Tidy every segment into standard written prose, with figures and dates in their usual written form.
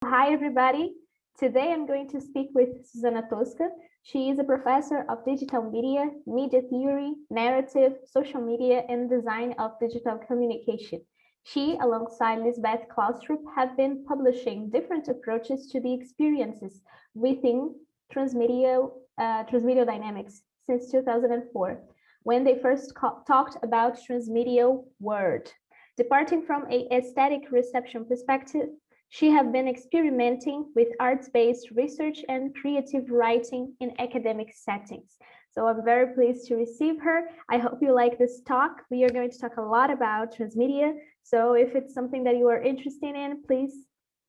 Hi, everybody. Today I'm going to speak with Susana Tosca. She is a professor of digital media, media theory, narrative, social media, and design of digital communication. She, alongside Lisbeth Klaustrup, have been publishing different approaches to the experiences within transmedia dynamics since 2004, when they first talked about transmedial word. Departing from a aesthetic reception perspective, she has been experimenting with arts-based research and creative writing in academic settings. So I'm very pleased to receive her. I hope you like this talk. We are going to talk a lot about transmedia. So if it's something that you are interested in, please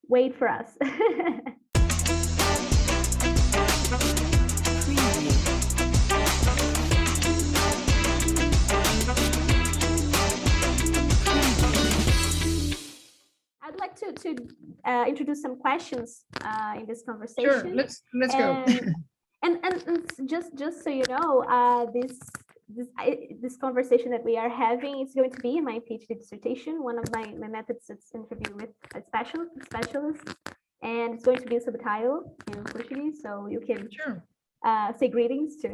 wait for us. I'd like to introduce some questions in this conversation. Sure, let's go. And just so you know, this conversation that we are having is going to be in my PhD dissertation. One of my methods is interview with a specialist, and it's going to be a subtitle in Portuguese, so you can sure. Say greetings to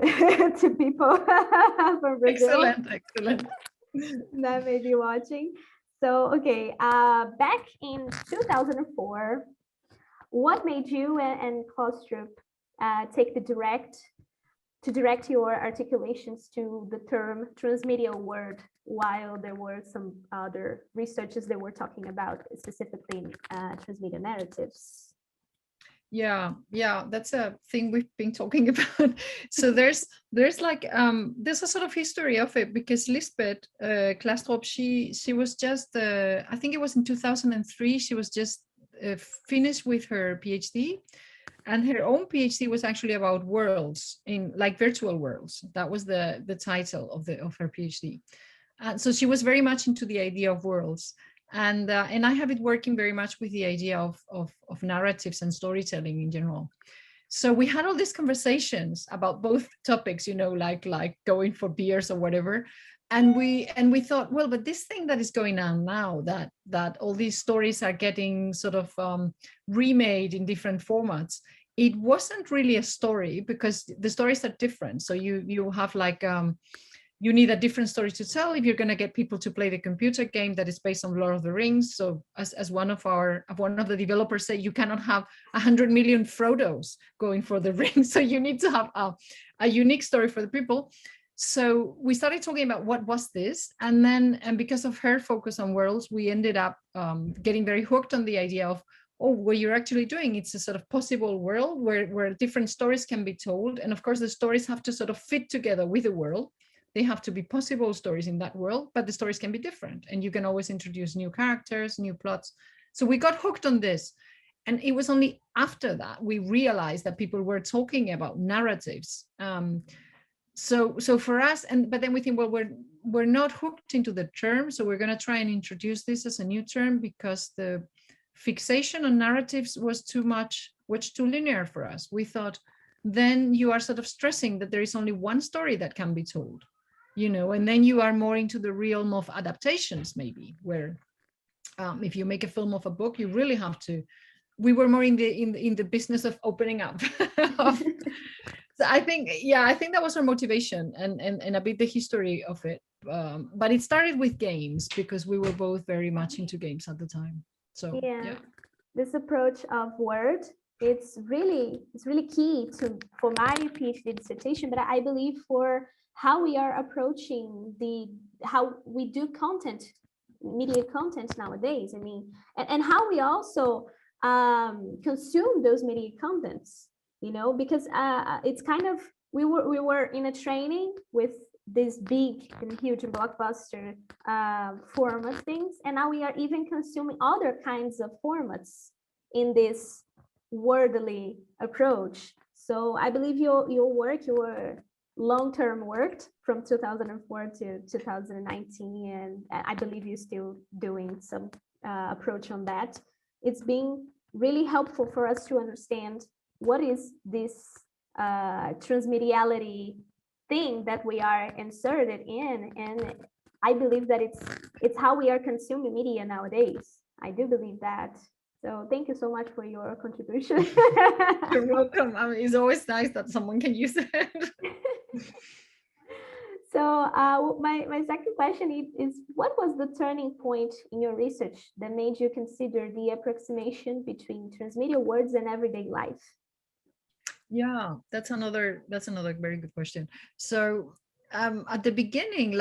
to people from Brazil. Excellent. That may be watching. So, okay, back in 2004, what made you and Klaustrup take to direct your articulations to the term transmedial word, while there were some other researchers that were talking about specifically transmedia narratives? Yeah, that's a thing we've been talking about. So there's like there's a sort of history of it, because Lisbeth Klaustrup, she was just I think it was in 2003, she was just finished with her PhD, and her own PhD was actually about worlds, in like virtual worlds. That was the title of her PhD. And so she was very much into the idea of worlds. And I have it working very much with the idea of narratives and storytelling in general. So we had all these conversations about both topics, like going for beers or whatever. And we thought, well, but this thing that is going on now, that all these stories are getting sort of remade in different formats, it wasn't really a story, because the stories are different. So you have like you need a different story to tell if you're going to get people to play the computer game that is based on Lord of the Rings. So as one of the developers say, you cannot have 100 million Frodos going for the ring. So you need to have a unique story for the people. So we started talking about what was this, and because of her focus on worlds, we ended up getting very hooked on the idea of, oh, what you're actually doing, it's a sort of possible world where different stories can be told. And of course, the stories have to sort of fit together with the world. They have to be possible stories in that world, but the stories can be different. And you can always introduce new characters, new plots. So we got hooked on this. And it was only after that we realized that people were talking about narratives. So for us, but then we think, well, we're not hooked into the term. So we're going to try and introduce this as a new term, because the fixation on narratives was too linear for us. We thought, then you are sort of stressing that there is only one story that can be told. And then you are more into the realm of adaptations, maybe, where if you make a film of a book, you really have to. We were more in the business of opening up. So I think that was our motivation, and a bit the history of it. But it started with games, because we were both very much into games at the time. So yeah. This approach of word, it's really key for my PhD dissertation, but I believe for how we are approaching how we do media content nowadays. I mean, and how we also consume those media contents, because it's kind of, we were in a training with this big and huge and blockbuster format things, and now we are even consuming other kinds of formats in this wordly approach. So I believe your long-term work from 2004 to 2019, and I believe you're still doing some approach on that. It's been really helpful for us to understand what is this transmediality thing that we are inserted in, and I believe that it's how we are consuming media nowadays. I do believe that. So thank you so much for your contribution. You're welcome. I mean, it's always nice that someone can use it. So my second question is, what was the turning point in your research that made you consider the approximation between transmedia words and everyday life? Yeah, that's another very good question. So at the beginning,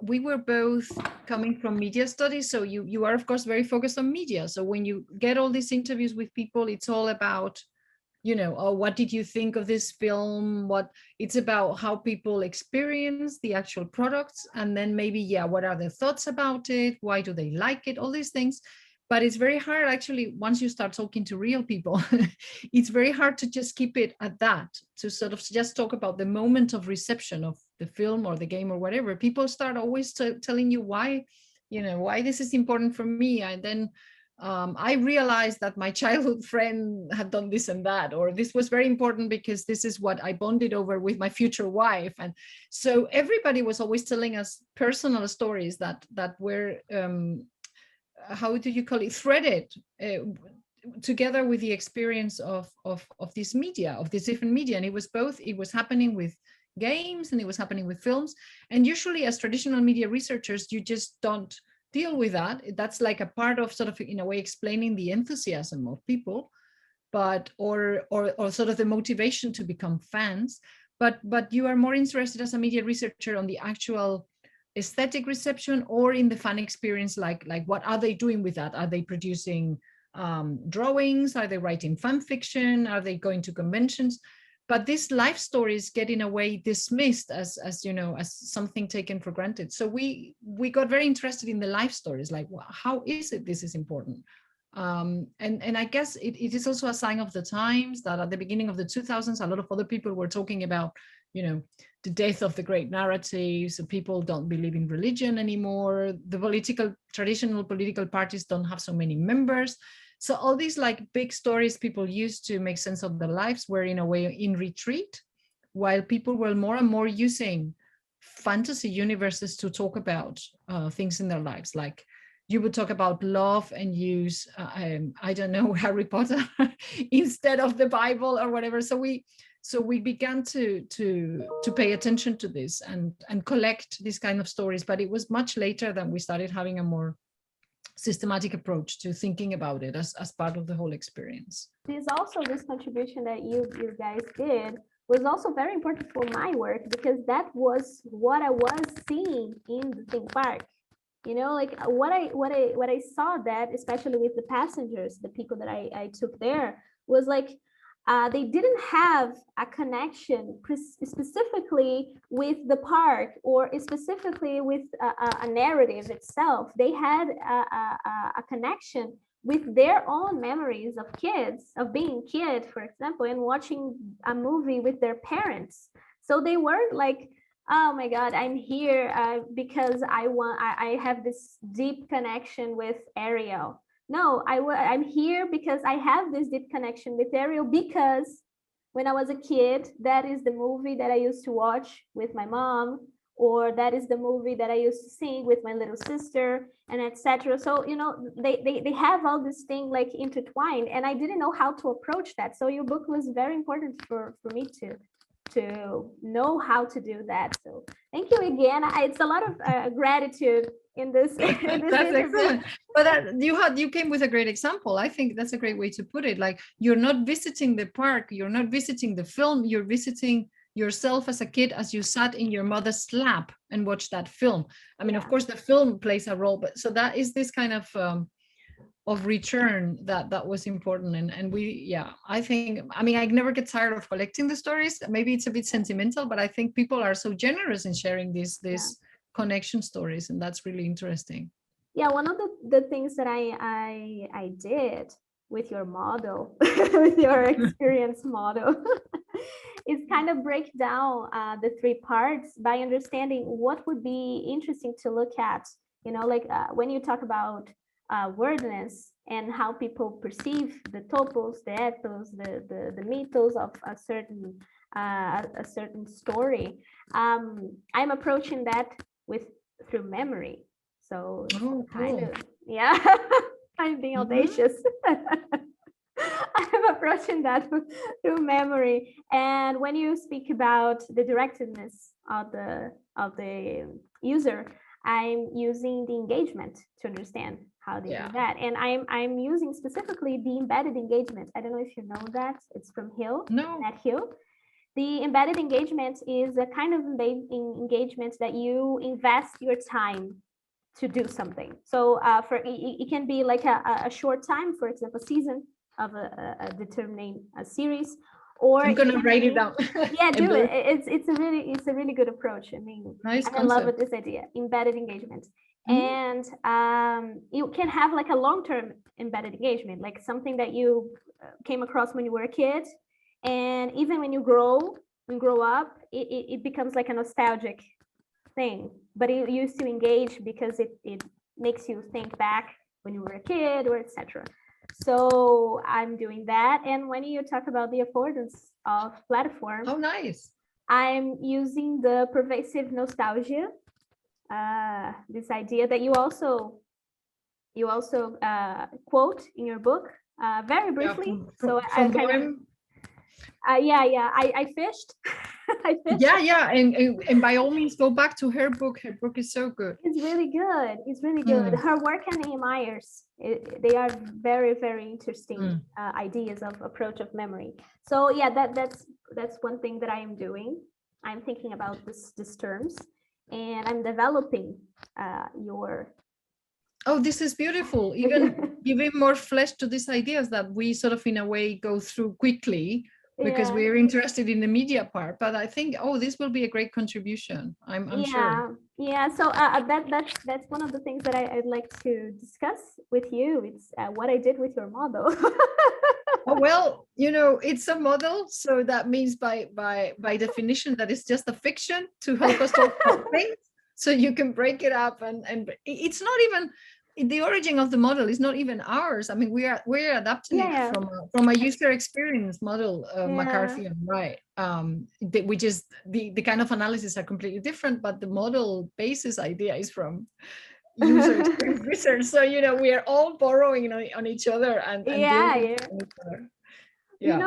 we were both coming from media studies, so you are of course very focused on media. So when you get all these interviews with people, it's all about, you know, oh, what did you think of this film? It's about how people experience the actual products, and then maybe, yeah, what are their thoughts about it? Why do they like it? All these things. But it's very hard, actually, once you start talking to real people, it's very hard to just keep it at that, to sort of just talk about the moment of reception of the film or the game or whatever. People start always telling you why, you know, why this is important for me. And then I realized that my childhood friend had done this and that, or this was very important because this is what I bonded over with my future wife. And so everybody was always telling us personal stories that were, how do you call it, threaded together with the experience of this media, of this different media. And it was both, it was happening with games and it was happening with films. And usually as traditional media researchers, you just don't deal with that. That's like a part of sort of, in a way, explaining the enthusiasm of people, but or sort of the motivation to become fans. But you are more interested as a media researcher on the actual aesthetic reception or in the fan experience, like what are they doing with that? Are they producing drawings? Are they writing fan fiction? Are they going to conventions? But these life stories get in a way dismissed as you know, as something taken for granted. So we got very interested in the life stories, like, well, how is it this is important? And I guess it is also a sign of the times that at the beginning of the 2000s, a lot of other people were talking about, you know, the death of the great narratives. So people don't believe in religion anymore. The traditional political parties don't have so many members. So all these like big stories people used to make sense of their lives were in a way in retreat, while people were more and more using fantasy universes to talk about things in their lives. Like you would talk about love and use, I don't know, Harry Potter instead of the Bible or whatever. So we began to pay attention to this and collect these kind of stories. But it was much later that we started having a more systematic approach to thinking about it as part of the whole experience. This contribution that you guys did was also very important for my work, because that was what I was seeing in the theme park. You know, like what I saw, that especially with the passengers, the people that I took there, was like they didn't have a connection specifically with the park or specifically with a narrative itself. They had a connection with their own memories of kids, of being kid, for example, and watching a movie with their parents. So they weren't like, oh my God, I'm here because I have this deep connection with Ariel. No, I'm here because I have this deep connection with Ariel, because when I was a kid, that is the movie that I used to watch with my mom, or that is the movie that I used to sing with my little sister, and etc. So, you know, they have all this thing like intertwined, and I didn't know how to approach that. So your book was very important for me to know how to do that. So thank you again. It's a lot of gratitude in this. That's excellent. But you came with a great example. I think that's a great way to put it. Like, you're not visiting the park, you're not visiting the film, you're visiting yourself as a kid as you sat in your mother's lap and watched that film. I mean, of course, the film plays a role, but so that is this kind of return that was important. And we, I think, I mean, I never get tired of collecting the stories. Maybe it's a bit sentimental, but I think people are so generous in sharing these connection stories, and that's really interesting. Yeah, one of the things that I did with your model, with your experience model, is kind of break down the three parts by understanding what would be interesting to look at. You know, like when you talk about wordness and how people perceive the topos, the ethos, the mythos of a certain story. I'm approaching that through memory. So cool. kind of, yeah. I'm being audacious. I'm approaching that through memory. And when you speak about the directedness of the user, I'm using the engagement to understand how they do that. And I'm using specifically the embedded engagement. I don't know if you know that. It's from Hill. No. At Hill. The embedded engagement is a kind of engagement that you invest your time to do something. So it can be like a short time, for example, a season of a determined series, or I'm gonna write it down. Yeah, do it. It's a really good approach. I mean, nice I love it, this idea, embedded engagement. And you can have like a long-term embedded engagement, like something that you came across when you were a kid, and even when you grow up, it becomes like a nostalgic thing, but you still engage because it makes you think back when you were a kid, or etc. So I'm doing that. And when you talk about the affordance of platform, oh nice, I'm using the pervasive nostalgia, this idea that you also quote in your book very briefly. From BOYM. I fished. I fished. Yeah, and by all means, go back to her book. Her book is so good. It's really good. It's really good. Her work and Nehemiah's, they are very, very interesting ideas of approach of memory. So yeah, that's one thing that I am doing. I'm thinking about these terms, and I'm developing your. Oh, this is beautiful. Even giving more flesh to these ideas that we sort of in a way go through quickly, because we're interested in the media part. But I think, this will be a great contribution. I'm sure. Yeah. So that's one of the things that I'd like to discuss with you. It's what I did with your model. Oh, well, it's a model, so that means by definition that it's just a fiction to help us talk about things. So you can break it up, and it's not even. The origin of the model is not even ours. I mean, we're adapting it from a user experience model, McCarthy, right? Which is the kind of analysis are completely different, but the model basis idea is from user experience research. So we are all borrowing on each other and building on each other. Yeah.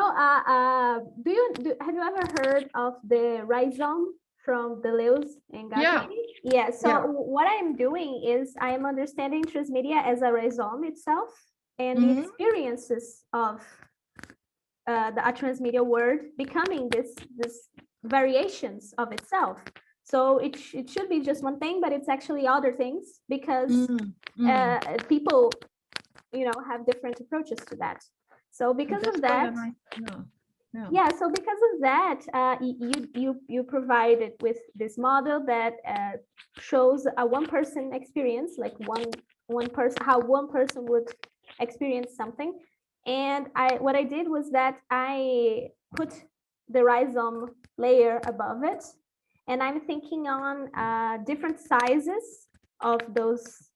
Have you ever heard of the rhizome from Deleuze and Guattari? Yeah. So what I'm doing is I am understanding transmedia as a rhizome itself, and the experiences of a transmedia word becoming this variations of itself. So it should be just one thing, but it's actually other things, because people, have different approaches to that. So because of that. Yeah, so because of that, you provided with this model that shows a one-person experience, like one person, how one person would experience something. And what I did was that I put the rhizome layer above it, and I'm thinking on different sizes of those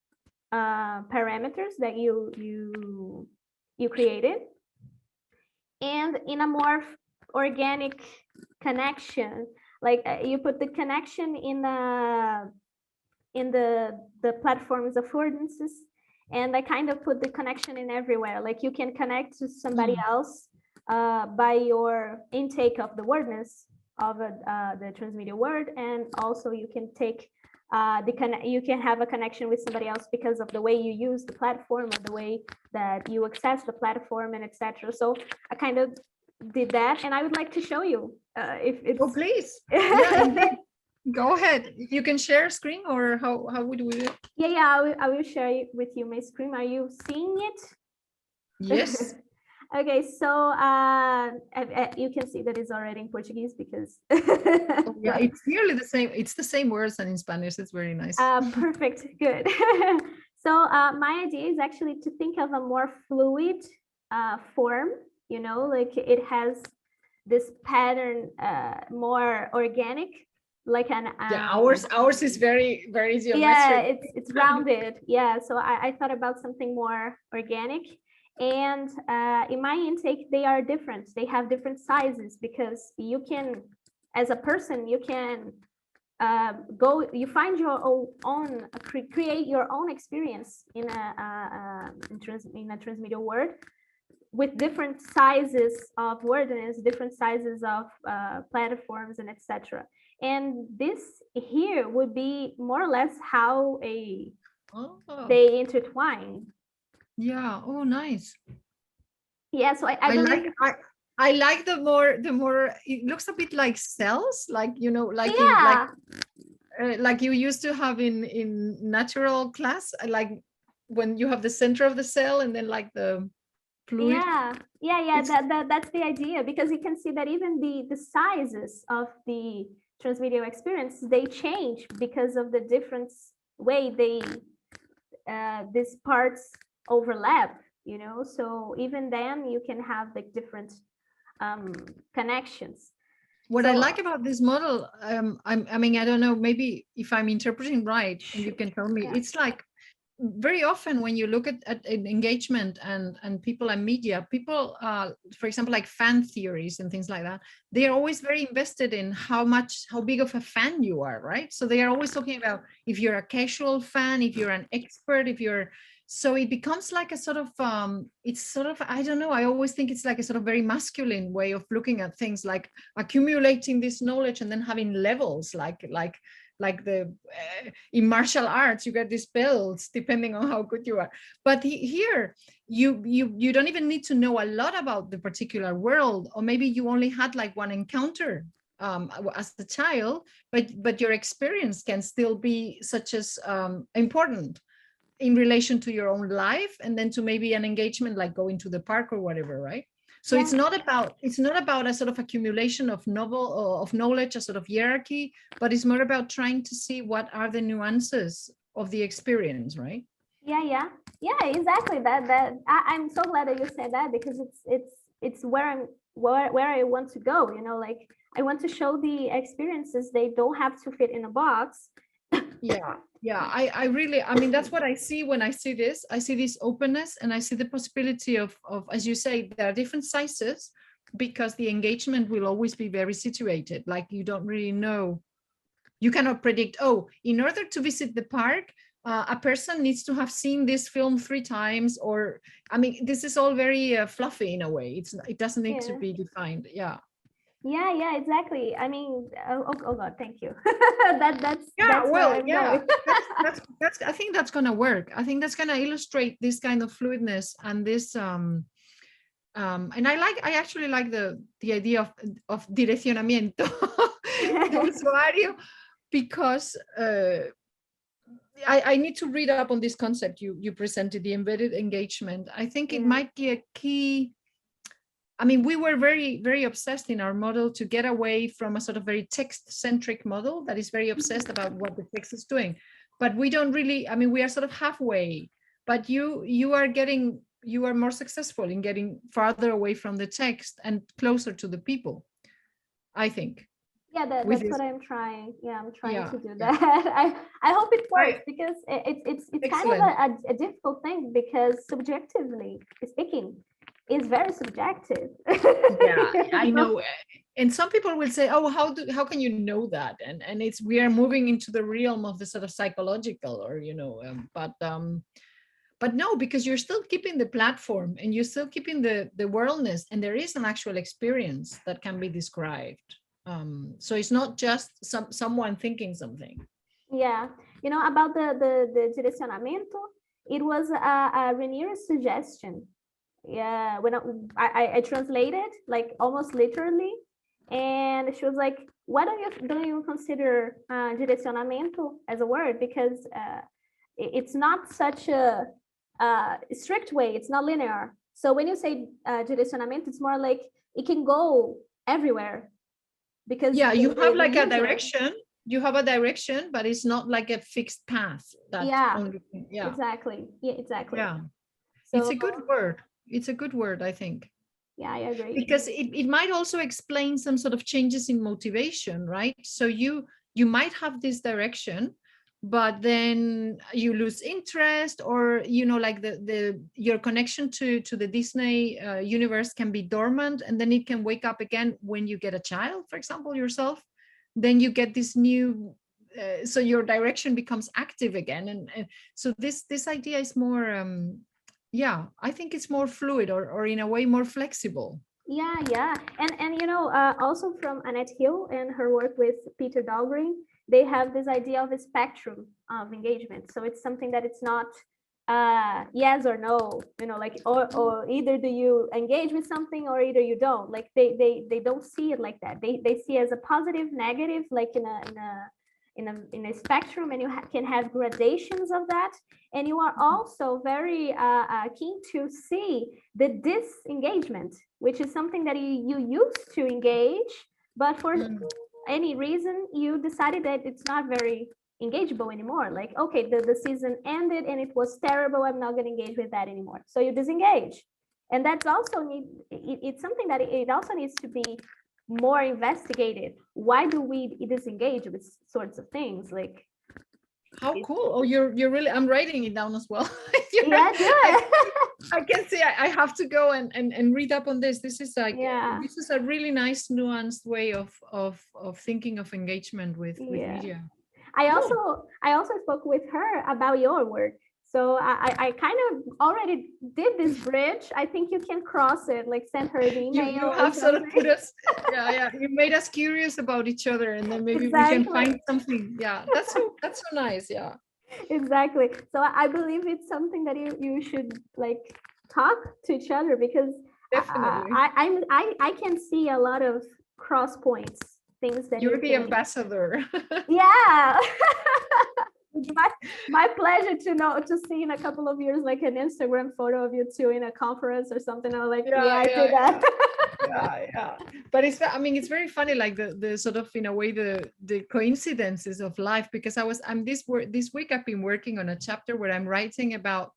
parameters that you created. And in a more organic connection, like you put the connection in the platform's affordances, and I kind of put the connection in everywhere. Like you can connect to somebody else by your intake of the wordness of the transmedia word, and also you can take you can have a connection with somebody else because of the way you use the platform, or the way that you access the platform, and etc. So I kind of did that, and I would like to show you if it's. Oh, please. Yeah, go ahead. You can share screen, or how would we do it? Yeah, I will share with you my screen. Are you seeing it? Yes. Okay, so you can see that it's already in Portuguese because. Yeah, it's nearly the same. It's the same words than in Spanish. It's very nice. Perfect, good. So my idea is actually to think of a more fluid form. Like it has this pattern, more organic, like an. Ours is very, very geometric. Yeah, it's rounded. Yeah, so I thought about something more organic. And in my intake, they are different. They have different sizes, because you can, as a person, you can you find your own create your own experience in a transmedia world, with different sizes of wordiness, different sizes of platforms, and etc. And this here would be more or less how they intertwine. Yeah. Oh, nice. Yeah. So I believe I like the more it looks a bit like cells, like, you know, like yeah. like you used to have in natural class, like when you have the center of the cell and then like the fluid. Yeah. That's the idea, because you can see that even the sizes of the transmedia experience, they change because of the different way these parts overlap, you know. So even then you can have like different connections. What I like about this model, I mean, I don't know, maybe if I'm interpreting right, and you can tell me, it's like very often when you look at engagement and people and media, people, for example, like fan theories and things like that, they are always very invested in how big of a fan you are, right? So they are always talking about if you're a casual fan, if you're an expert, so it becomes like a sort of, it's sort of, I don't know, I always think it's like a sort of very masculine way of looking at things, like accumulating this knowledge and then having levels, like the in martial arts, you get these belts depending on how good you are. But here, you don't even need to know a lot about the particular world, or maybe you only had like one encounter as a child, but your experience can still be such as important in relation to your own life, and then to maybe an engagement like going to the park or whatever, right? So it's not about a sort of accumulation of knowledge, a sort of hierarchy, but it's more about trying to see what are the nuances of the experience, right? Yeah, exactly. I'm so glad that you said that, because it's where I want to go, you know. Like, I want to show the experiences, they don't have to fit in a box. I really, I mean, that's what I see when I see this. I see this openness, and I see the possibility of, as you say, there are different sizes, because the engagement will always be very situated. Like, you don't really know, you cannot predict, oh, in order to visit the park, a person needs to have seen this film 3 times, or, I mean, this is all very fluffy in a way. It doesn't need to be defined. Yeah, exactly. I mean, oh God, thank you. that's I think that's gonna work. I think that's gonna illustrate this kind of fluidness and this and I actually like the idea of direccionamiento de usuario, because I need to read up on this concept you presented, the embedded engagement. I think it might be a key. I mean, we were very, very obsessed in our model to get away from a sort of very text-centric model that is very obsessed about what the text is doing. But we don't really, I mean, we are sort of halfway, but you are more successful in getting farther away from the text and closer to the people, I think. Yeah, that's what I'm trying. Yeah, I'm trying to do that. I hope it works, because it's kind of a difficult thing, because subjectively speaking, is very subjective. I know. And some people will say, oh, how can you know that? And we are moving into the realm of the sort of psychological, or, you know, but no, because you're still keeping the platform, and you're still keeping the worldness, and there is an actual experience that can be described. So it's not just someone thinking something. Yeah, you know, about the direccionamento, it was a Rainier's suggestion. Yeah, when I translated, like, almost literally, and she was like, why don't you consider direccionamento as a word, because it's not such a strict way, it's not linear. So when you say direccionamento, it's more like it can go everywhere, because you have like a direction. You have a direction, but it's not like a fixed path. Exactly. So, it's a good word. It's a good word, I think. Yeah, I agree. Because it might also explain some sort of changes in motivation, right? So you might have this direction, but then you lose interest, or, you know, like your connection to the Disney universe can be dormant, and then it can wake up again when you get a child, for example, yourself. Then you get this new so your direction becomes active again, and so this idea is more yeah, I think it's more fluid, or in a way more flexible. Yeah. And you know, also from Annette Hill and her work with Peter Dahlgren, they have this idea of a spectrum of engagement. So it's something that it's not yes or no, you know, like or either do you engage with something or either you don't. Like they don't see it like that. They see it as a positive, negative, like in a spectrum, and you can have gradations of that. And you are also very keen to see the disengagement, which is something that you used to engage, but for any reason you decided that it's not very engageable anymore. Like, okay, the season ended and it was terrible, I'm not going to engage with that anymore, so you disengage. And that's also it's something that it also needs to be more investigated. Why do we disengage with sorts of things? Like, how cool. Oh, you're really, I'm writing it down as well. Yeah, do it. I can see I have to go and read up on this. This is like, Yeah. this is a really nice nuanced way of thinking of engagement with media. I also spoke with her about your work. So I kind of already did this bridge. I think you can cross it, like send her an email. You have sort of put us, yeah. You made us curious about each other, and then maybe we can find something. Yeah, that's so nice. Yeah. Exactly. So I believe it's something that you should like talk to each other, because definitely I can see a lot of cross points, things that you're the ambassador. Yeah. My pleasure to see in a couple of years like an Instagram photo of you two in a conference or something. I'm like, I did that. Yeah. But it's very funny, like the sort of, in a way, the coincidences of life, because this week I've been working on a chapter where I'm writing about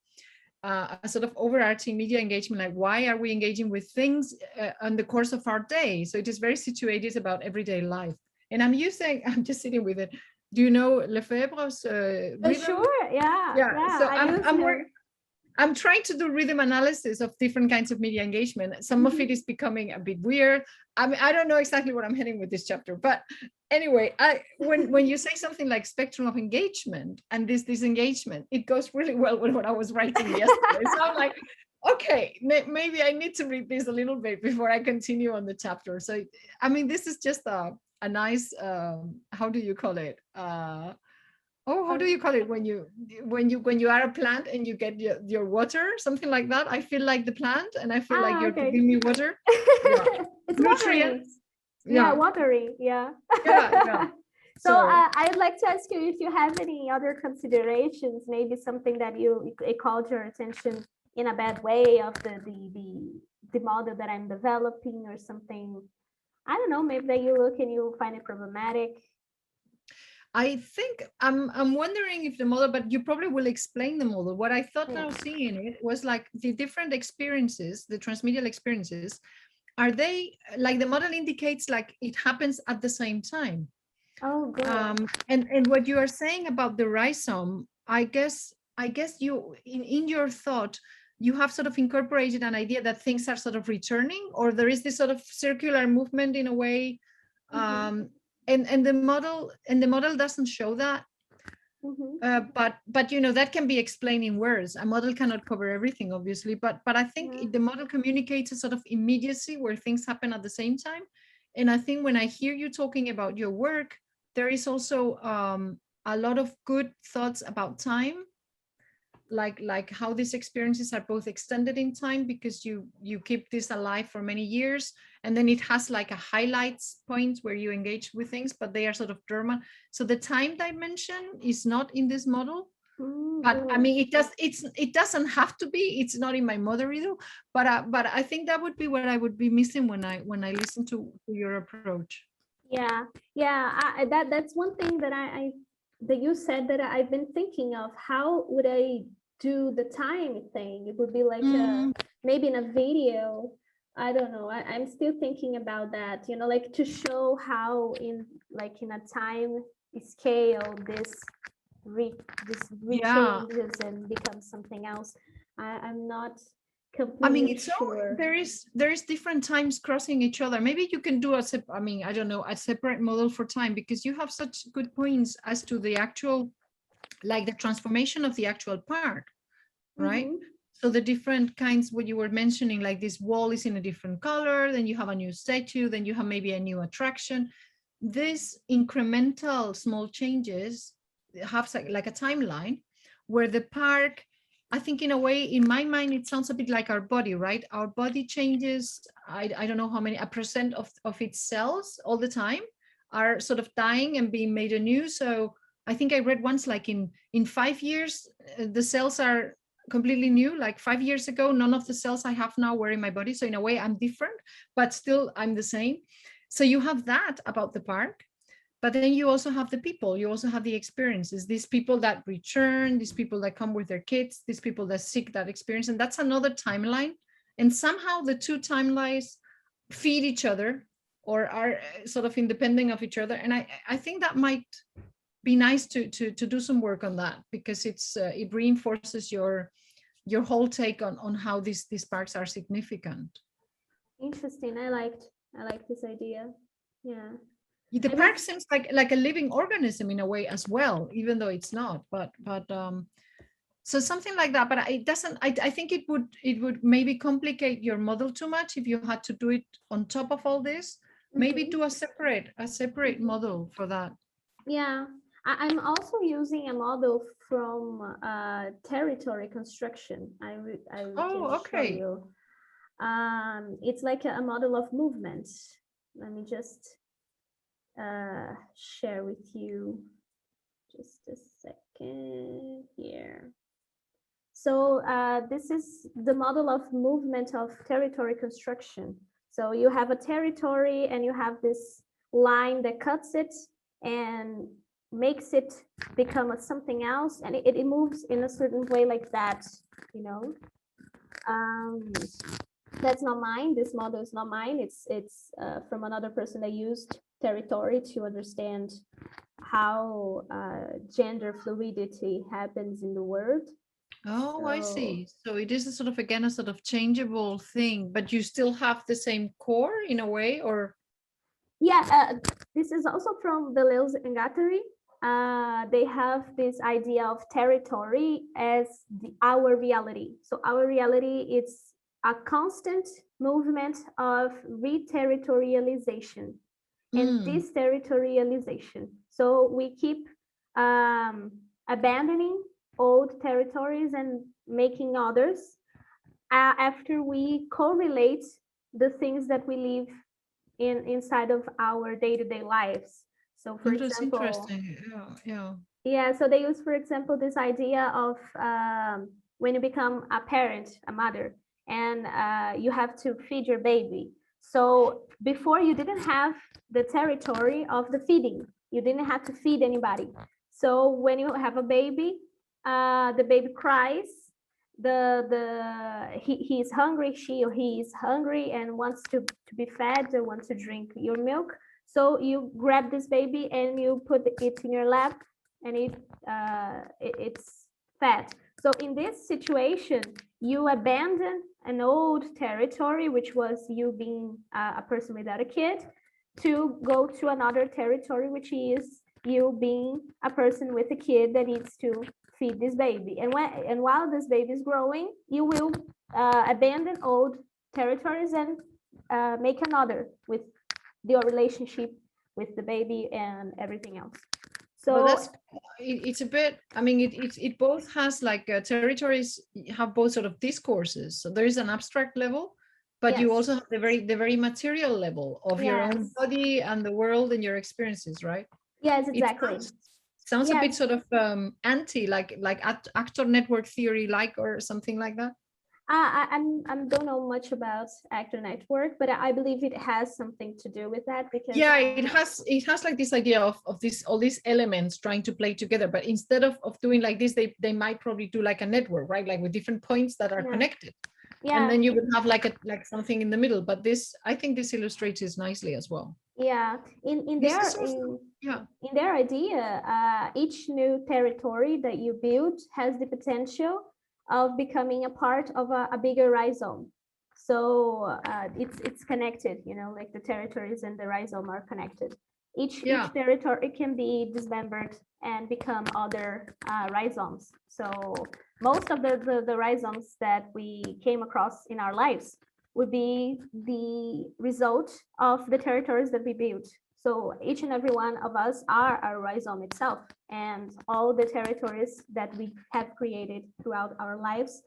a sort of overarching media engagement, like why are we engaging with things on the course of our day. So it is very situated about everyday life, and I'm just sitting with it. Do you know Lefebvre's rhythm? Sure, yeah. So I'm trying to do rhythm analysis of different kinds of media engagement. Some of it is becoming a bit weird. I mean, I don't know exactly what I'm heading with this chapter, but anyway, when you say something like spectrum of engagement and this disengagement, it goes really well with what I was writing yesterday. So I'm like, okay, maybe I need to read this a little bit before I continue on the chapter. So, I mean, this is just a nice, how do you call it? How do you call it when you are a plant and you get your water, something like that? I feel like the plant, and I feel like you're giving me water. Yeah. It's nutrients. Watering. Yeah. So I'd like to ask you if you have any other considerations, maybe something that it called your attention in a bad way of the model that I'm developing, or something. I don't know, maybe that you look and you find it problematic. I think I'm wondering if the model, but you probably will explain the model. What I thought now seeing it was like the different experiences, the transmedial experiences, are they like the model indicates like it happens at the same time? Oh, good. And what you are saying about the rhizome, I guess you in your thought, you have sort of incorporated an idea that things are sort of returning, or there is this sort of circular movement in a way. And the model doesn't show that. But you know, that can be explained in words. A model cannot cover everything, obviously, but I think the model communicates a sort of immediacy where things happen at the same time. And I think when I hear you talking about your work, there is also a lot of good thoughts about time, like how these experiences are both extended in time because you keep this alive for many years, and then it has like a highlights point where you engage with things, but they are sort of dormant. So the time dimension is not in this model. But I mean, it doesn't have to be. It's not in my model either. But I think that would be what I would be missing when I listen to your approach. That's one thing that that you said that I've been thinking of. How would I do the time thing? It would be like maybe in a video. I don't know. I'm still thinking about that, you know, like to show how in a time scale this rechanges and becomes something else. I'm not completely it's so sure. there is different times crossing each other. Maybe you can do I don't know, a separate model for time, because you have such good points as to the actual, like the transformation of the actual park, right? Mm-hmm. So the different kinds, what you were mentioning, like this wall is in a different color, then you have a new statue, then you have maybe a new attraction. These incremental small changes have like a timeline where the park, I think in a way, in my mind, it sounds a bit like our body, right? Our body changes, I don't know how many, a percent of its cells all the time are sort of dying and being made anew. So I think I read once, like in 5 years, the cells are completely new. Like 5 years ago, none of the cells I have now were in my body. So in a way, I'm different, but still I'm the same. So you have that about the park. But then you also have the people, you also have the experiences, these people that return, these people that come with their kids, these people that seek that experience. And that's another timeline. And somehow the two timelines feed each other, or are sort of independent of each other. And I think that might be nice to do some work on that, because it reinforces your whole take on how these parks are significant. Interesting. I like this idea. Yeah. The I park mean, seems like a living organism in a way as well, even though it's not. But so something like that. But it doesn't. I think it would maybe complicate your model too much if you had to do it on top of all this. Maybe mhm. do a separate model for that. Yeah. I'm also using a model from territory construction. I can Oh, show okay. you. It's like a model of movement. Let me just share with you. Just a second here. So this is the model of movement of territory construction. So you have a territory and you have this line that cuts it and makes it become something else, and it moves in a certain way like that, you know. That's not mine. This model is not mine. It's from another person that used territory to understand how gender fluidity happens in the world. Oh, I So see. So it is a sort of, again, a sort of changeable thing, but you still have the same core in a way, or? yeah, this is also from the Legendas. They have this idea of territory as our reality. So our reality is a constant movement of re-territorialization and desterritorialization. So we keep abandoning old territories and making others after we correlate the things that we live inside of our day-to-day lives. So for That's example, interesting. Yeah. yeah, so they use, for example, this idea of when you become a parent, a mother, and you have to feed your baby. So before, you didn't have the territory of the feeding. You didn't have to feed anybody. So when you have a baby, the baby cries. He is hungry. She or he is hungry and wants to be fed or wants to drink your milk. So you grab this baby and you put it in your lap, and it's fed. So in this situation, you abandon an old territory, which was you being a person without a kid, to go to another territory, which is you being a person with a kid that needs to feed this baby. And while this baby is growing, you will abandon old territories and make another with your relationship with the baby and everything else. Well, So it's a bit, I mean, it both has like territories have both sort of discourses. So there is an abstract level, but you yes, also have the very material level of your own yes, body and the world and your experiences, right? yes, It exactly. sounds a Yes, bit sort of anti, like actor network theory, like, or something like that. I don't know much about Actor Network, but I believe it has something to do with that because Yeah, it has like this idea of this, all these elements trying to play together, but instead of doing like this, they might probably do like a network, right? Like with different points that are yeah, connected. yeah, And then you would have like something in the middle. But this, I think this illustrates this nicely as well. yeah. This is also, yeah. In their idea, each new territory that you build has the potential of becoming a part of a bigger rhizome. So it's connected, you know, like the territories and the rhizome are connected. Each territory can be dismembered and become other rhizomes. So most of the rhizomes that we came across in our lives would be the result of the territories that we built. So each and every one of us are a rhizome itself, and all the territories that we have created throughout our lives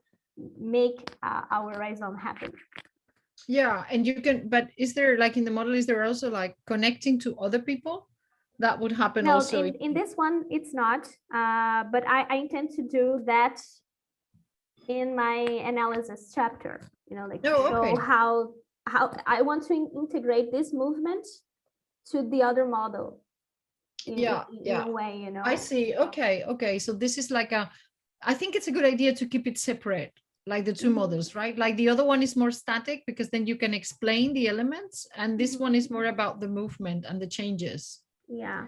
make our rhizome happen. Yeah, and you can, but is there, like in the model, is there also like connecting to other people? That would happen no, also. In this one, it's not, but I intend to do that in my analysis chapter, you know, like show how I want to integrate this movement to the other model in a way, you know. I see. Okay. So this is like I think it's a good idea to keep it separate, like the two models, right? Like the other one is more static because then you can explain the elements, and this one is more about the movement and the changes. Yeah,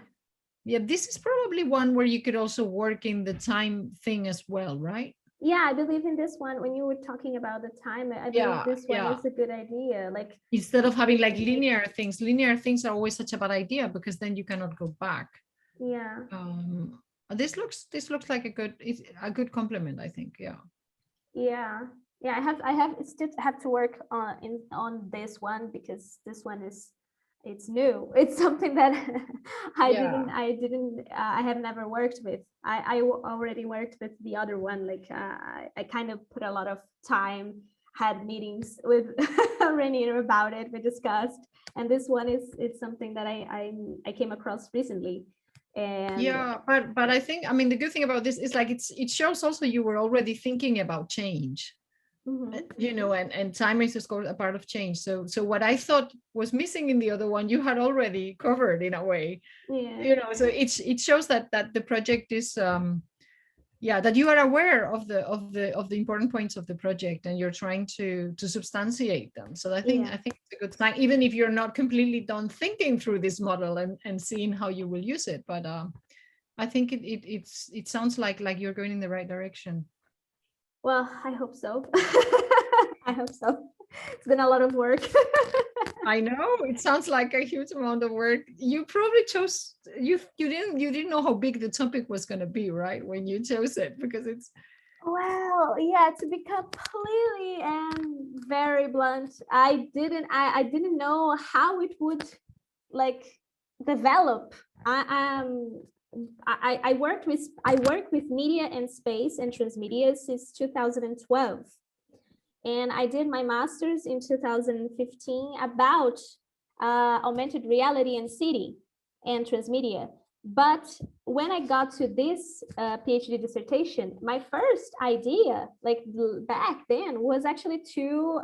this is probably one where you could also work in the time thing as well, right? Yeah, I believe in this one. When you were talking about the time, I believe this one is a good idea. Like instead of having like linear things are always such a bad idea because then you cannot go back. Yeah. This looks like a good complement, I think. Yeah. I still have to work on this one because this one it's new. It's something that I have never worked with. I already worked with the other one. Like I kind of put a lot of time, had meetings with Rainier about it. We discussed, and this one it's something that I came across recently. And but I think, I mean, the good thing about this is like it shows also you were already thinking about change. You know, and time is of course a part of change. So what I thought was missing in the other one, you had already covered in a way. You know, so it shows that the project is that you are aware of the important points of the project, and you're trying to substantiate them. So I think it's a good sign, even if you're not completely done thinking through this model and seeing how you will use it. But I think it sounds like you're going in the right direction. Well, I hope so. I hope so. It's been a lot of work. I know, it sounds like a huge amount of work. You probably chose, you didn't know how big the topic was going to be, right, when you chose it, because it's, well, yeah, to be completely and very blunt, I didn't know how it would like develop. I work with media and space and transmedia since 2012, and I did my master's in 2015 about augmented reality and city and transmedia. But when I got to this PhD dissertation, my first idea, like back then, was actually to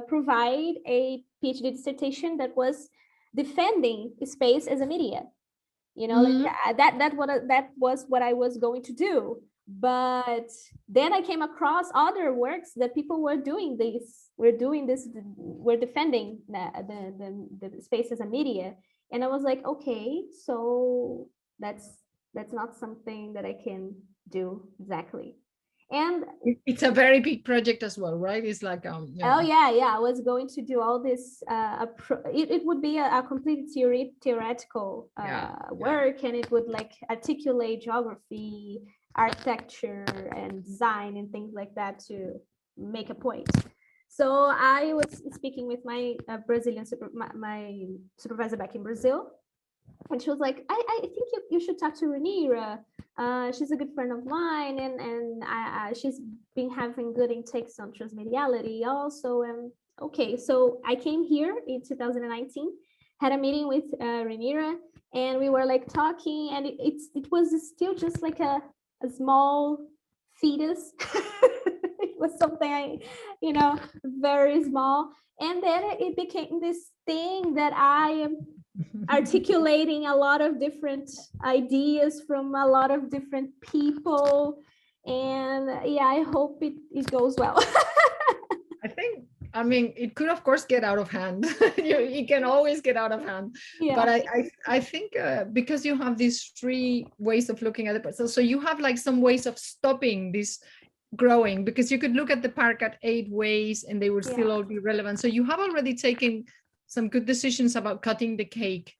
provide a PhD dissertation that was defending space as a media. You know, like that was what I was going to do. But then I came across other works that people were doing this, were defending the space as a media, and I was like, okay, so that's not something that I can do exactly. And it's a very big project as well, right? It's like oh yeah, I was going to do all this it would be a complete theoretical work, and it would like articulate geography, architecture and design and things like that to make a point. So I was speaking with my Brazilian my supervisor back in Brazil, and she was like, I think you should talk to Ranira. She's a good friend of mine, and she's been having good intakes on transmediality also. And okay, so I came here in 2019, had a meeting with Ranira, and we were like talking, and it was still just like a small fetus. It was something very small, and then it became this thing that I am articulating a lot of different ideas from a lot of different people, and I hope it goes well. I mean, it could of course get out of hand. It can always get out of hand. But I think because you have these three ways of looking at it, so you have like some ways of stopping this growing, because you could look at the park at 8 ways and they would still Yeah. all be relevant. So you have already taken some good decisions about cutting the cake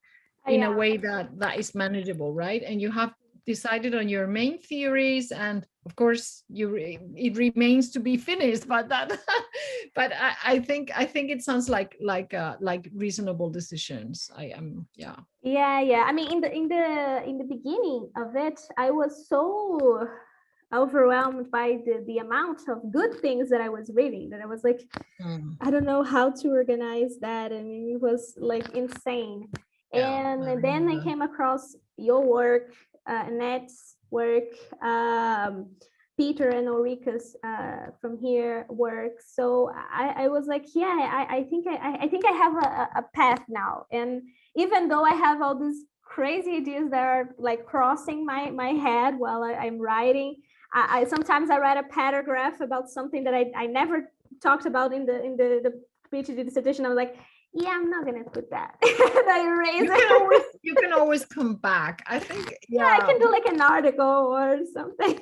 in a Yeah. way that is manageable, right? And you have decided on your main theories, and of course it remains to be finished, but that but I think it sounds like reasonable decisions. I am, yeah. Yeah. I mean, in the beginning of it, I was so overwhelmed by the amount of good things that I was reading, that I was like, I don't know how to organize that, and it was like insane. Yeah, And then I came across your work, Annette's work, Peter and Ulrika's from here work. So I was like, yeah, I think I have a path now. And even though I have all these crazy ideas that are like crossing my head while I'm writing, I sometimes I write a paragraph about something that I never talked about in the PhD dissertation. I was like, yeah, I'm not gonna put that. And I erase it. You can always come back, I think. Yeah, I can do like an article or something.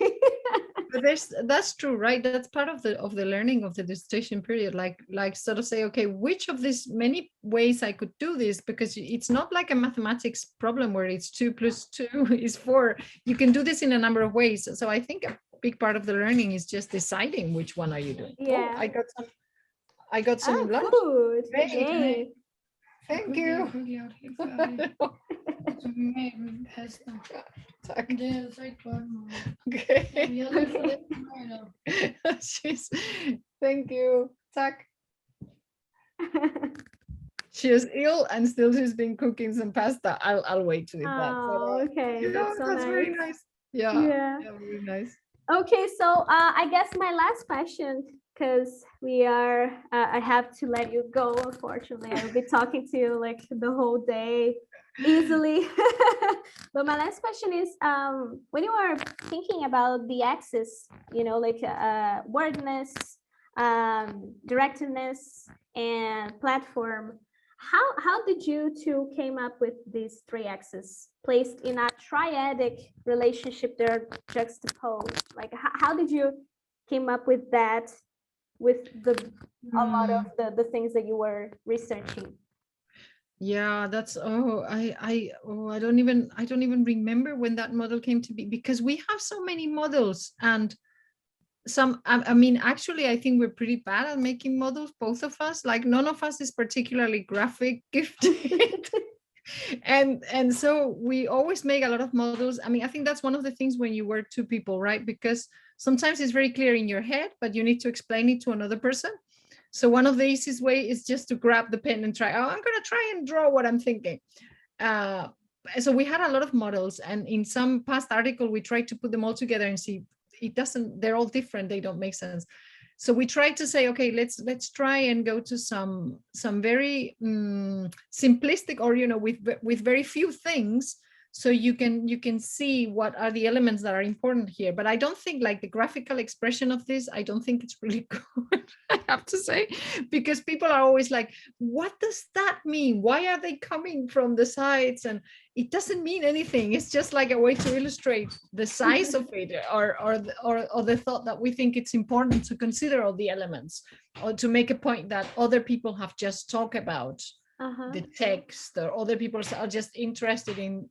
But that's true, right? That's part of the learning of the dissertation period, like sort of say, okay, which of these many ways I could do this, because it's not like a mathematics problem where it's 2 + 2 is 4. You can do this in a number of ways. So I think a big part of the learning is just deciding which one are you doing. Yeah. Oh, I got some lunch. Food. Great. Yay. Thank you. Tack. Okay. Thank you. Tack. She is ill and still she's been cooking some pasta. I'll wait to eat that. Oh, okay. Yeah, That's so that's nice. very nice. Yeah. Yeah. Yeah, very nice. Okay, so I guess my last question, because we are, I have to let you go, unfortunately. I'll be talking to you like the whole day easily. But my last question is, when you are thinking about the axis, like wordness, directedness, and platform, how did you two came up with these 3 axes placed in a triadic relationship? They're juxtaposed. Like how did you came up with that, with a lot of the things that you were researching? Yeah, that's I don't even remember when that model came to be, because we have so many models, and some I mean, actually I think we're pretty bad at making models, both of us. Like none of us is particularly graphic gifted. and so we always make a lot of models. I mean, I think that's one of the things when you work 2 people, right? Because sometimes it's very clear in your head, but you need to explain it to another person. So one of the easiest way is just to grab the pen and try, I'm going to try and draw what I'm thinking. So we had a lot of models, and in some past article we tried to put them all together and see, it doesn't, they're all different, they don't make sense. So we tried to say, okay, let's try and go to some very simplistic, or with very few things, so you can see what are the elements that are important here. But I don't think, like, the graphical expression of this, I don't think it's really good, I have to say, because people are always like, what does that mean? Why are they coming from the sides? And it doesn't mean anything. It's just like a way to illustrate the size of it, or the thought that we think it's important to consider all the elements, or to make a point that other people have just talked about the text, or other people are just interested in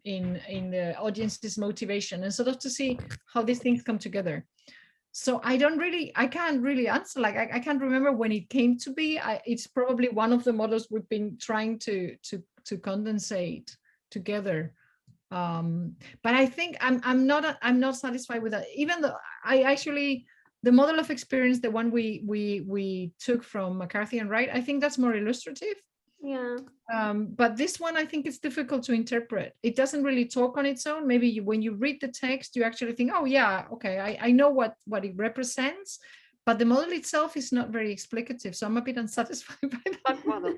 the audience's motivation, and sort of to see how these things come together. So I can't really answer. Like I can't remember when it came to be. It's probably one of the models we've been trying to condensate together. But I think I'm not satisfied with that, even though I actually, the model of experience, the one we took from McCarthy and Wright, I think that's more illustrative. Yeah. But this one, I think it's difficult to interpret. It doesn't really talk on its own. Maybe when you read the text, you actually think, oh yeah, okay, I know what it represents, but the model itself is not very explicative. So I'm a bit unsatisfied by that model.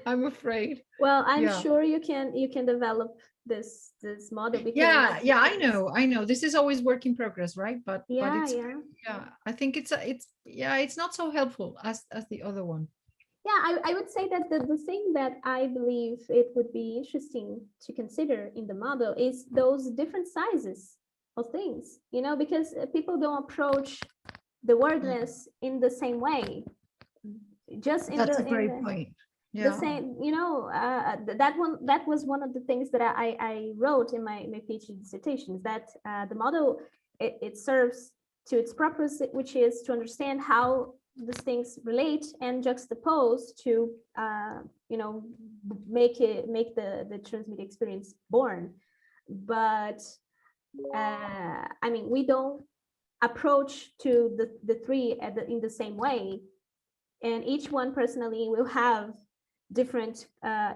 I'm afraid. Well, I'm sure you can develop this model. Because yeah, I know. This is always work in progress, right? But it's, I think it's not so helpful as the other one. Yeah, I would say that the thing that I believe it would be interesting to consider in the model is those different sizes of things, because people don't approach the wordness in the same way. Just in That's the, a great point. the Yeah. same, you know, that was one of the things that I wrote in my PhD dissertation, is that the model, it serves to its purpose, which is to understand how these things relate and juxtapose to you know, make the transmedia experience born. But I mean, we don't approach to the three in the same way, and each one personally will have different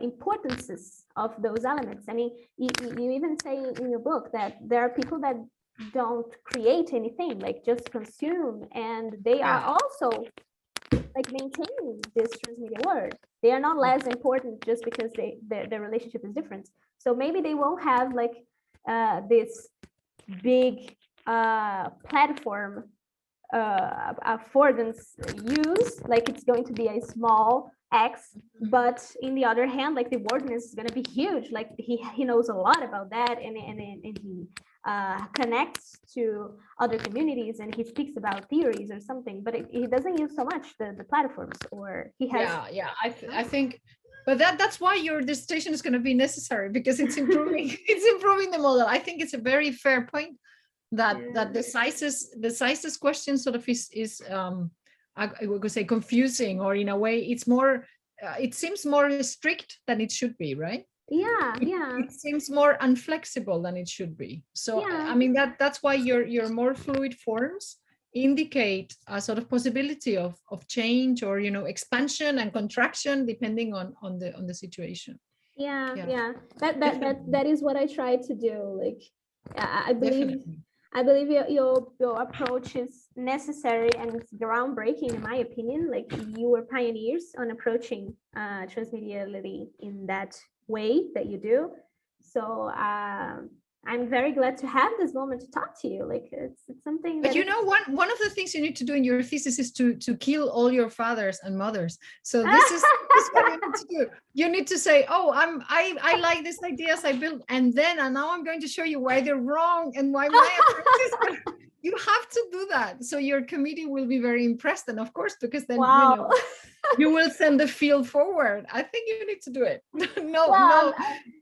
importances of those elements. I mean, you even say in your book that there are people that don't create anything, like just consume, and they are also like maintaining this transmedia word. They are not less important just because their relationship is different. So maybe they won't have like this big platform affordance use, like it's going to be a small X, but in the other hand, like the wordness is going to be huge. Like he knows a lot about that, and he connects to other communities, and he speaks about theories or something, but he doesn't use so much the platforms, or he has. Yeah. I think, but that's why your dissertation is going to be necessary, because it's improving it's improving the model. I think it's a very fair point that the sizes question sort of is I would say confusing, or in a way it's more it seems more strict than it should be, right? Yeah. It seems more unflexible than it should be. So I mean that's why your more fluid forms indicate a sort of possibility of change, or, you know, expansion and contraction depending on the situation. Yeah. That is what I try to do. Like I believe Definitely. I believe your approach is necessary and it's groundbreaking, in my opinion. Like you were pioneers on approaching transmediality in that way that you do. So I'm very glad to have this moment to talk to you. Like it's something that. But you know, one of the things you need to do in your thesis is to kill all your fathers and mothers. So this is what you need to do. You need to say, oh, I like these ideas I built, and now I'm going to show you why they're wrong and why my approach is. You have to do that, so your committee will be very impressed, and of course, because then wow. you know you will send the field forward. I think you need to do it. No.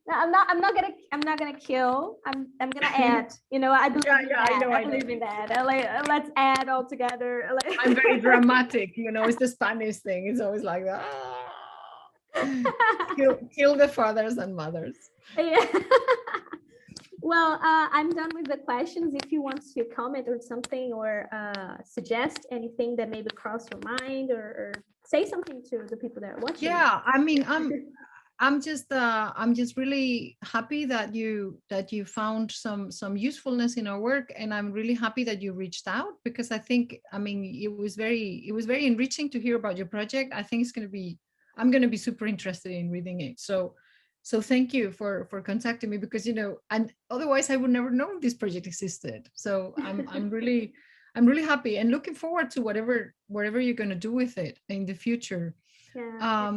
I'm not gonna kill. I'm gonna add. You know, I believe in that. I believe in that. Let's add all together. I'm very dramatic. You know, it's the Spanish thing. It's always like that. Kill the fathers and mothers. Yeah. Well, I'm done with the questions. If you want to comment or something, or suggest anything that maybe cross your mind, or say something to the people that are watching. Yeah, I mean, I'm just really happy that you found some usefulness in our work, and I'm really happy that you reached out, because I think, I mean, it was very enriching to hear about your project. I think I'm going to be super interested in reading it. So thank you for contacting me, because, you know, and otherwise I would never know this project existed. So I'm really happy and looking forward to whatever you're going to do with it in the future. Yeah.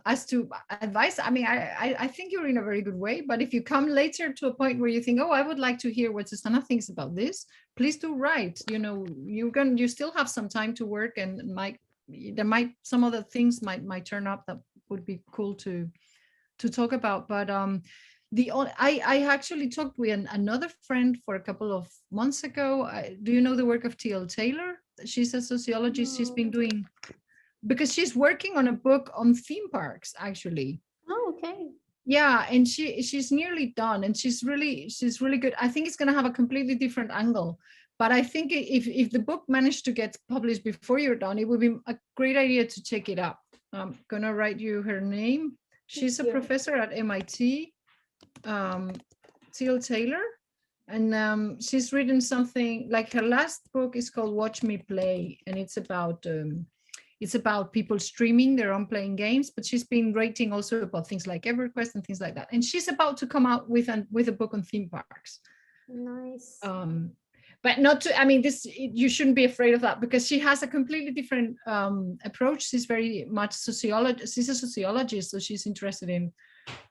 As to advice, I mean, I think you're in a very good way, but if you come later to a point where you think, oh, I would like to hear what Susana thinks about this, please do write. You know, you still have some time to work, and some other things might turn up that would be cool to talk about. But I actually talked with another friend for a couple of months ago. Do you know the work of T.L. Taylor? She's a sociologist. She's been doing, because she's working on a book on theme parks, actually. Oh, okay. Yeah, and she's nearly done, and she's really good. I think it's going to have a completely different angle, but I think if the book managed to get published before you're done, it would be a great idea to check it out. I'm going to write you her name. She's a professor at MIT, T.L. Taylor, and she's written something, like her last book is called Watch Me Play, and it's about people streaming their own playing games, but she's been writing also about things like EverQuest and things like that. And she's about to come out with a book on theme parks. Nice. But not to, I mean, you shouldn't be afraid of that, because she has a completely different approach. She's very much sociologist. She's a sociologist, so she's interested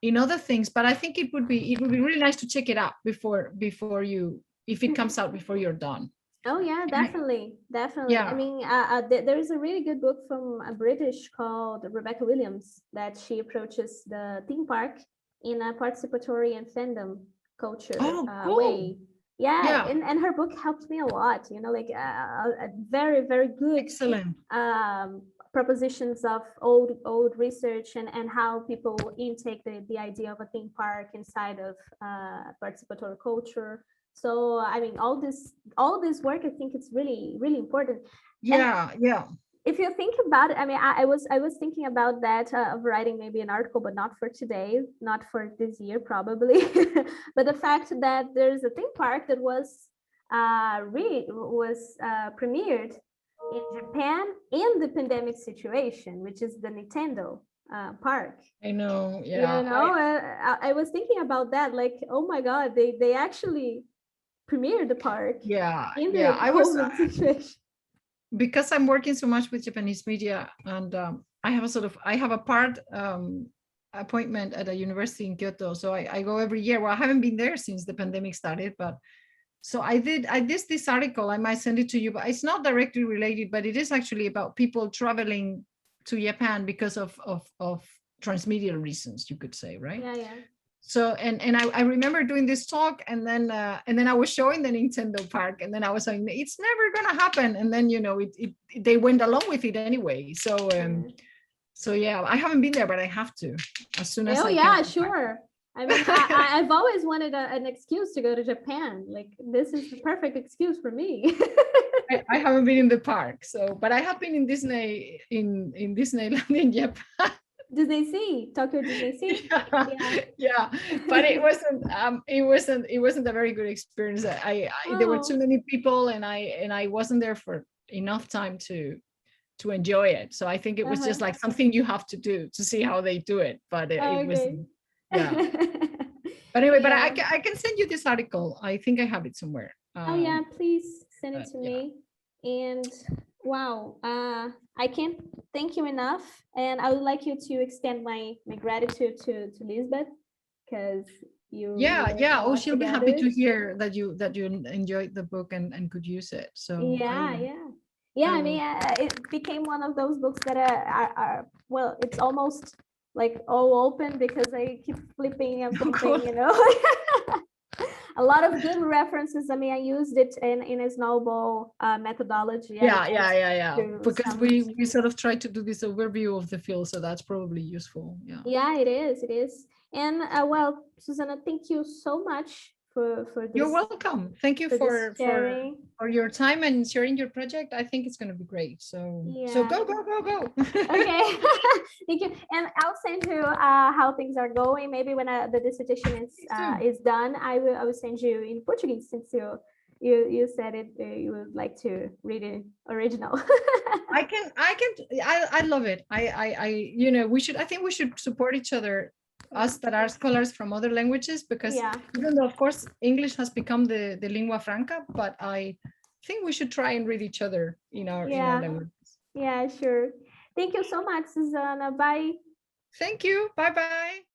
in other things. But I think it would be really nice to check it out before you, if it comes out before you're done. Oh yeah, And definitely, definitely. I yeah. mean, there is a really good book from a British called Rebecca Williams that she approaches the theme park in a participatory and fandom culture Oh, cool. way. Yeah, Yeah, and her book helped me a lot. You know, like a very very good excellent. um, propositions of old research and how people intake the idea of a theme park inside of participatory culture. So I mean, all this work, I think it's really really important. And Yeah, yeah. if you think about it, I mean, I was thinking about that of writing maybe an article, but not for today, not for this year probably. But the fact that there's a theme park that was premiered in Japan in the pandemic situation, which is the Nintendo park. I know. You Yeah, know, I was thinking about that, like, oh my God, they actually premiered the park yeah, in yeah. the I was COVID situation. because I'm working so much with Japanese media, and I have a part appointment at a university in Kyoto, so I go every year. Well, I haven't been there since the pandemic started, but so I did this article. I might send it to you, but it's not directly related, but it is actually about people traveling to Japan because of transmedia reasons, you could say, right? Yeah, yeah. So and I remember doing this talk, and then I was showing the Nintendo park, and then I was saying it's never gonna happen, and then it they went along with it anyway. So yeah, I haven't been there, but I have to as soon as Oh I can. yeah, sure. I mean, I've always wanted an excuse to go to Japan. Like, this is the perfect excuse for me. I haven't been in the park, so but I have been in Disney in Disneyland in Japan. Disney Sea, Tokyo Disney Sea. Yeah, Yeah. yeah, but it wasn't a very good experience. There were too Oh, many people, and I wasn't there for enough time to enjoy it. So I think it was uh-huh. just like something you have to do to see how they do it, but it Okay. wasn't. Yeah, but anyway, but Yeah. I can send you this article. I think I have it somewhere. Oh yeah, please send it to Yeah. me. And wow, I can't thank you enough. And I would like you to extend my gratitude to Lisbeth, because you Yeah, work yeah. a Oh, lot she'll be happy together. to hear that you enjoyed the book and could use it. So Yeah, yeah. Yeah, I I mean, will. it became one of those books that are well, it's almost like all open because I keep flipping and Oh, flipping, cool. you know. A lot of good references. I mean, I used it in a snowball methodology. I Yeah, went yeah, yeah, yeah. to Because some. we sort of tried to do this overview of the field, so that's probably useful. Yeah. Yeah, it is. It is. And well, Susana, thank you so much for You're this welcome. Thank you for this sharing. for your time and sharing your project. I think it's going to be great. So Yeah. go go go go. Okay. Thank you. And I'll send you how things are going. Maybe when the dissertation Please do. is done, I will send you in Portuguese, since you said it. You would like to read it original. I love it. I think we should support each other, us that are scholars from other languages, because Yeah. even though of course English has become the lingua franca, but I think we should try and read each other in our Yeah. language. Yeah. Sure. Thank you so much, Susanna. Bye. Thank you. Bye bye.